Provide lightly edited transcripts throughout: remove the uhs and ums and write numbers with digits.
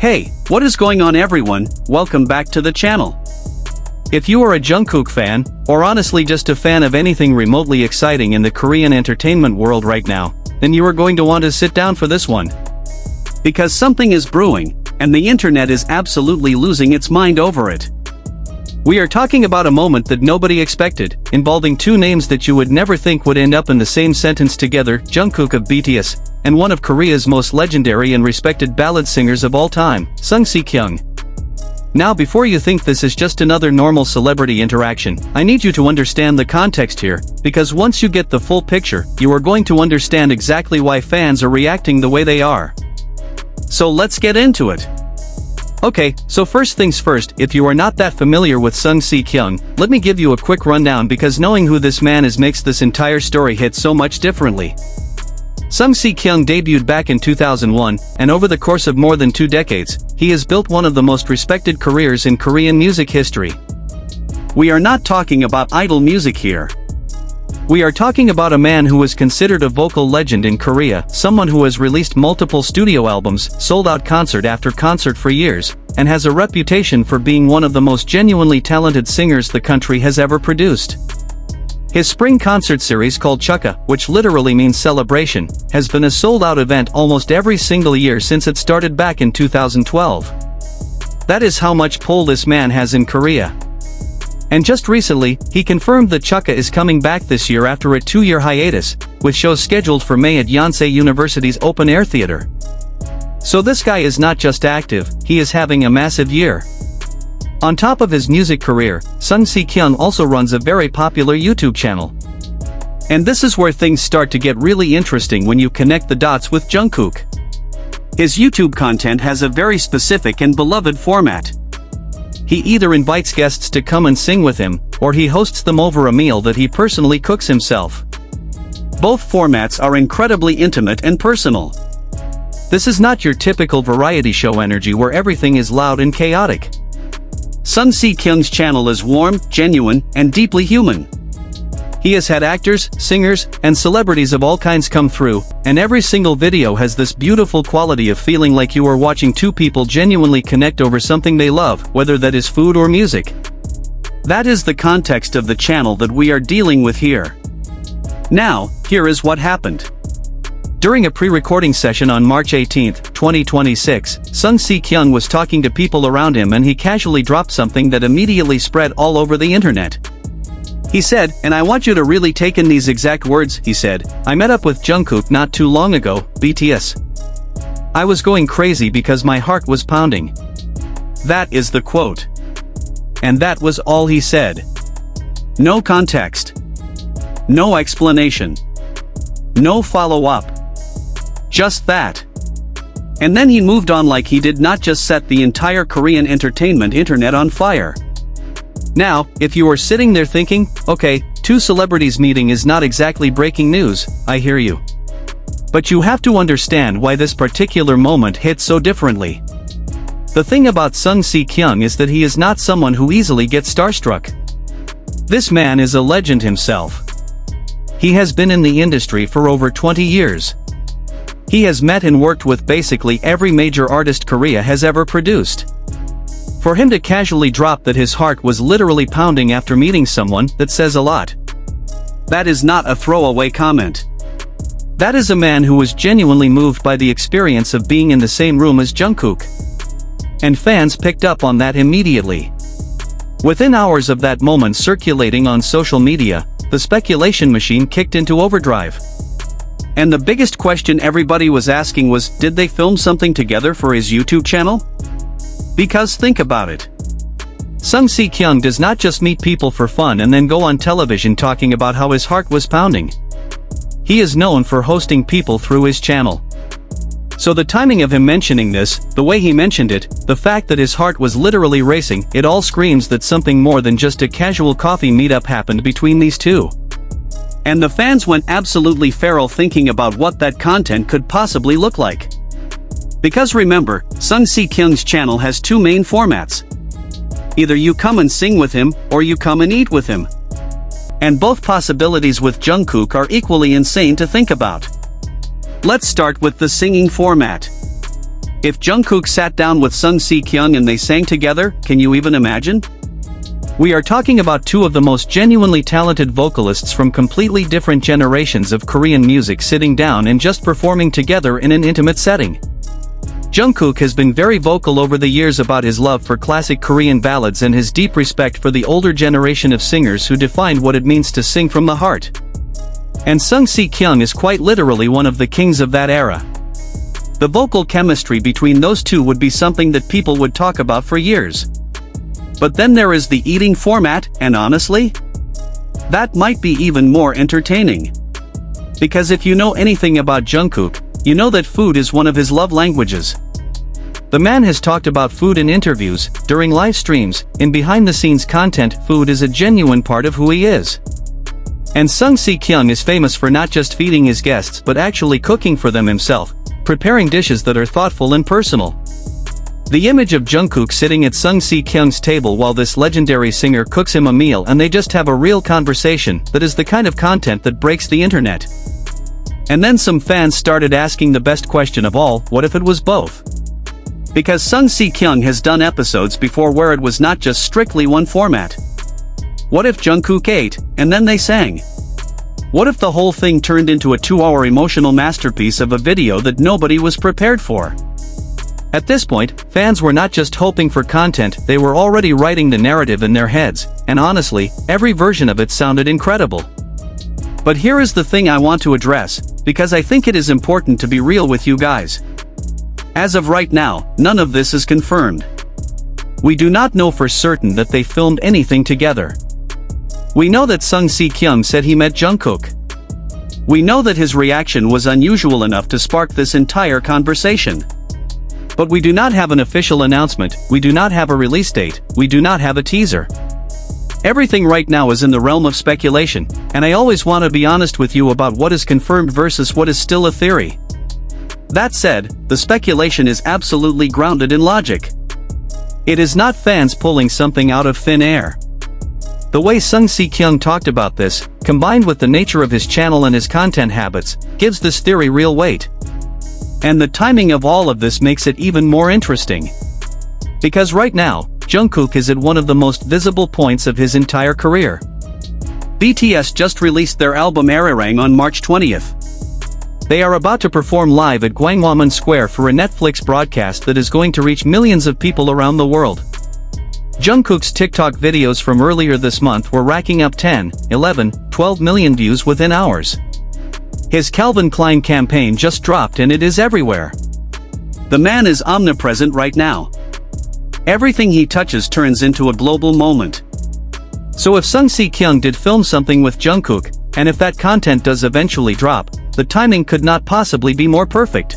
Hey, what is going on everyone, welcome back to the channel. If you are a Jungkook fan, or honestly just a fan of anything remotely exciting in the Korean entertainment world right now, then you are going to want to sit down for this one. Because something is brewing, and the internet is absolutely losing its mind over it. We are talking about a moment that nobody expected, involving two names that you would never think would end up in the same sentence together, Jungkook of BTS, and one of Korea's most legendary and respected ballad singers of all time, Kyung. Now before you think this is just another normal celebrity interaction, I need you to understand the context here, because once you get the full picture, you are going to understand exactly why fans are reacting the way they are. So let's get into it. Okay, so first things first, if you are not that familiar with Kyung, let me give you a quick rundown because knowing who this man is makes this entire story hit so much differently. Kyung debuted back in 2001, and over the course of more than 2 decades, he has built one of the most respected careers in Korean music history. We are not talking about idol music here. We are talking about a man who is considered a vocal legend in Korea, someone who has released multiple studio albums, sold out concert after concert for years, and has a reputation for being one of the most genuinely talented singers the country has ever produced. His spring concert series called Chukka, which literally means celebration, has been a sold-out event almost every single year since it started back in 2012. That is how much pull this man has in Korea. And just recently, he confirmed that Chukka is coming back this year after a 2-year hiatus, with shows scheduled for May at Yonsei University's open-air theater. So this guy is not just active, he is having a massive year. On top of his music career, Kyung also runs a very popular YouTube channel. And this is where things start to get really interesting when you connect the dots with Jungkook. His YouTube content has a very specific and beloved format. He either invites guests to come and sing with him, or he hosts them over a meal that he personally cooks himself. Both formats are incredibly intimate and personal. This is not your typical variety show energy where everything is loud and chaotic. Kyung's channel is warm, genuine, and deeply human. He has had actors, singers, and celebrities of all kinds come through, and every single video has this beautiful quality of feeling like you are watching two people genuinely connect over something they love, whether that is food or music. That is the context of the channel that we are dealing with here. Now, here is what happened. During a pre-recording session on March 18, 2026, Kyung was talking to people around him and he casually dropped something that immediately spread all over the internet. He said, and I want you to really take in these exact words, he said, "I met up with Jungkook not too long ago, BTS. I was going crazy because my heart was pounding." That is the quote. And that was all he said. No context. No explanation. No follow-up. Just that. And then he moved on like he did not just set the entire Korean entertainment internet on fire. Now, if you are sitting there thinking, okay, two celebrities meeting is not exactly breaking news, I hear you. But you have to understand why this particular moment hit so differently. The thing about Kyung is that he is not someone who easily gets starstruck. This man is a legend himself. He has been in the industry for over 20 years. He has met and worked with basically every major artist Korea has ever produced. For him to casually drop that his heart was literally pounding after meeting someone, that says a lot. That is not a throwaway comment. That is a man who was genuinely moved by the experience of being in the same room as Jungkook. And fans picked up on that immediately. Within hours of that moment circulating on social media, the speculation machine kicked into overdrive. And the biggest question everybody was asking was, did they film something together for his YouTube channel? Because think about it. Kyung does not just meet people for fun and then go on television talking about how his heart was pounding. He is known for hosting people through his channel. So the timing of him mentioning this, the way he mentioned it, the fact that his heart was literally racing, it all screams that something more than just a casual coffee meetup happened between these two. And the fans went absolutely feral thinking about what that content could possibly look like. Because remember, Kyung's channel has two main formats. Either you come and sing with him, or you come and eat with him. And both possibilities with Jungkook are equally insane to think about. Let's start with the singing format. If Jungkook sat down with Sung Si Kyung and they sang together, can you even imagine? We are talking about two of the most genuinely talented vocalists from completely different generations of Korean music sitting down and just performing together in an intimate setting. Jungkook has been very vocal over the years about his love for classic Korean ballads and his deep respect for the older generation of singers who defined what it means to sing from the heart. And Sung Si Kyung is quite literally one of the kings of that era. The vocal chemistry between those two would be something that people would talk about for years. But then there is the eating format, and honestly, that might be even more entertaining. Because if you know anything about Jungkook, you know that food is one of his love languages. The man has talked about food in interviews, during live streams, in behind-the-scenes content. Food is a genuine part of who he is. And Sung Si Kyung is famous for not just feeding his guests but actually cooking for them himself, preparing dishes that are thoughtful and personal. The image of Jungkook sitting at Sung Si Kyung's table while this legendary singer cooks him a meal and they just have a real conversation, that is the kind of content that breaks the internet. And then some fans started asking the best question of all, what if it was both? Because Sung Si Kyung has done episodes before where it was not just strictly one format. What if Jungkook ate, and then they sang? What if the whole thing turned into a 2-hour emotional masterpiece of a video that nobody was prepared for? At this point, fans were not just hoping for content, they were already writing the narrative in their heads, and honestly, every version of it sounded incredible. But here is the thing I want to address, because I think it is important to be real with you guys. As of right now, none of this is confirmed. We do not know for certain that they filmed anything together. We know that Sung Si Kyung said he met Jungkook. We know that his reaction was unusual enough to spark this entire conversation. But we do not have an official announcement, we do not have a release date, we do not have a teaser. Everything right now is in the realm of speculation, and I always want to be honest with you about what is confirmed versus what is still a theory. That said, the speculation is absolutely grounded in logic. It is not fans pulling something out of thin air. The way Sung Si Kyung talked about this, combined with the nature of his channel and his content habits, gives this theory real weight. And the timing of all of this makes it even more interesting. Because right now, Jungkook is at one of the most visible points of his entire career. BTS just released their album Arirang on March 20th. They are about to perform live at Gwanghwamun Square for a Netflix broadcast that is going to reach millions of people around the world. Jungkook's TikTok videos from earlier this month were racking up 10, 11, 12 million views within hours. His Calvin Klein campaign just dropped and it is everywhere. The man is omnipresent right now. Everything he touches turns into a global moment. So if Sung Si Kyung did film something with Jungkook, and if that content does eventually drop, the timing could not possibly be more perfect.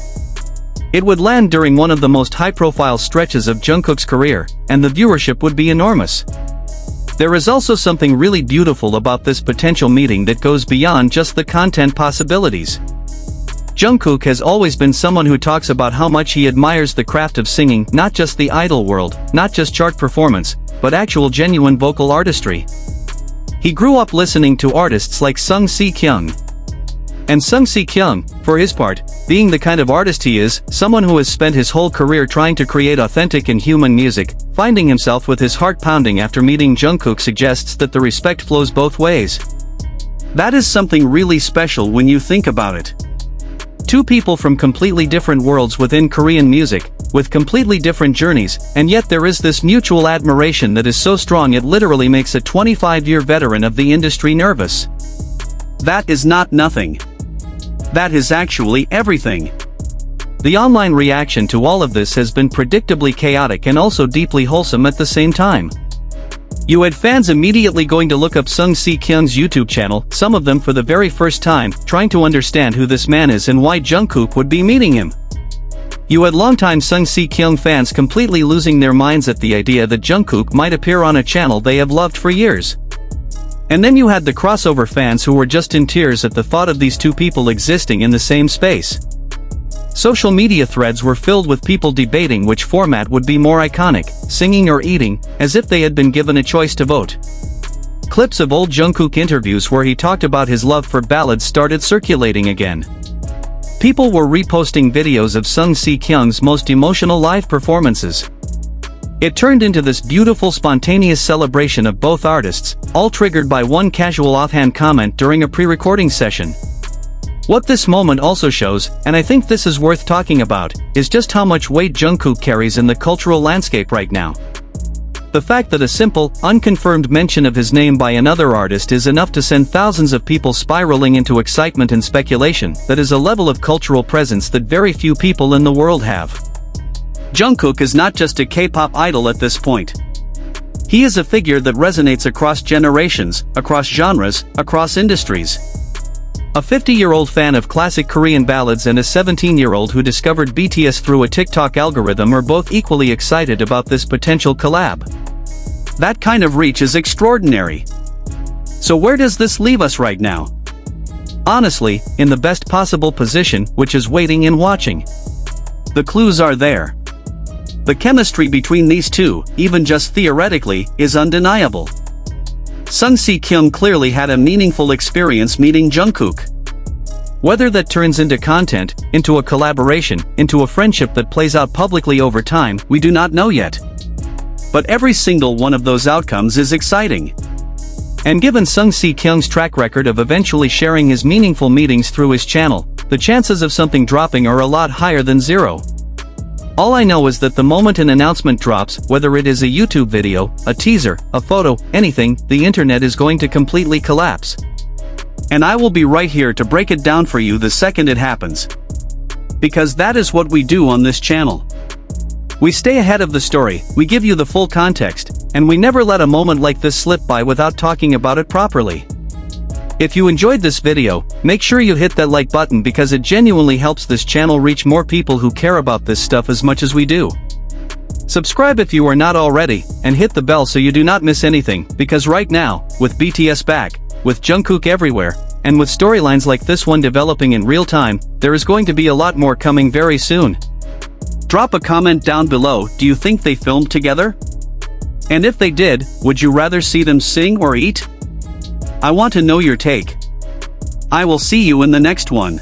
It would land during one of the most high-profile stretches of Jungkook's career, and the viewership would be enormous. There is also something really beautiful about this potential meeting that goes beyond just the content possibilities. Jungkook has always been someone who talks about how much he admires the craft of singing, not just the idol world, not just chart performance, but actual genuine vocal artistry. He grew up listening to artists like Sung Si Kyung. And Sung Si Kyung, for his part, being the kind of artist he is, someone who has spent his whole career trying to create authentic and human music, finding himself with his heart pounding after meeting Jungkook suggests that the respect flows both ways. That is something really special when you think about it. Two people from completely different worlds within Korean music, with completely different journeys, and yet there is this mutual admiration that is so strong it literally makes a 25-year veteran of the industry nervous. That is not nothing. That is actually everything. The online reaction to all of this has been predictably chaotic and also deeply wholesome at the same time. You had fans immediately going to look up Sung Si Kyung's YouTube channel, some of them for the very first time, trying to understand who this man is and why Jungkook would be meeting him. You had longtime Sung Si Kyung fans completely losing their minds at the idea that Jungkook might appear on a channel they have loved for years. And then you had the crossover fans who were just in tears at the thought of these two people existing in the same space. Social media threads were filled with people debating which format would be more iconic, singing or eating, as if they had been given a choice to vote. Clips of old Jungkook interviews where he talked about his love for ballads started circulating again. People were reposting videos of Kyung's most emotional live performances. It turned into this beautiful spontaneous celebration of both artists, all triggered by one casual offhand comment during a pre-recording session. What this moment also shows, and I think this is worth talking about, is just how much weight Jungkook carries in the cultural landscape right now. The fact that a simple, unconfirmed mention of his name by another artist is enough to send thousands of people spiraling into excitement and speculation, that is a level of cultural presence that very few people in the world have. Jungkook is not just a K-pop idol at this point. He is a figure that resonates across generations, across genres, across industries. A 50-year-old fan of classic Korean ballads and a 17-year-old who discovered BTS through a TikTok algorithm are both equally excited about this potential collab. That kind of reach is extraordinary. So where does this leave us right now? Honestly, in the best possible position, which is waiting and watching. The clues are there. The chemistry between these two, even just theoretically, is undeniable. Kyung clearly had a meaningful experience meeting Jungkook. Whether that turns into content, into a collaboration, into a friendship that plays out publicly over time, we do not know yet. But every single one of those outcomes is exciting. And given Kyung's track record of eventually sharing his meaningful meetings through his channel, the chances of something dropping are a lot higher than zero. All I know is that the moment an announcement drops, whether it is a YouTube video, a teaser, a photo, anything, the internet is going to completely collapse. And I will be right here to break it down for you the second it happens. Because that is what we do on this channel. We stay ahead of the story, we give you the full context, and we never let a moment like this slip by without talking about it properly. If you enjoyed this video, make sure you hit that like button because it genuinely helps this channel reach more people who care about this stuff as much as we do. Subscribe if you are not already, and hit the bell so you do not miss anything, because right now, with BTS back, with Jungkook everywhere, and with storylines like this one developing in real time, there is going to be a lot more coming very soon. Drop a comment down below, do you think they filmed together? And if they did, would you rather see them sing or eat? I want to know your take. I will see you in the next one.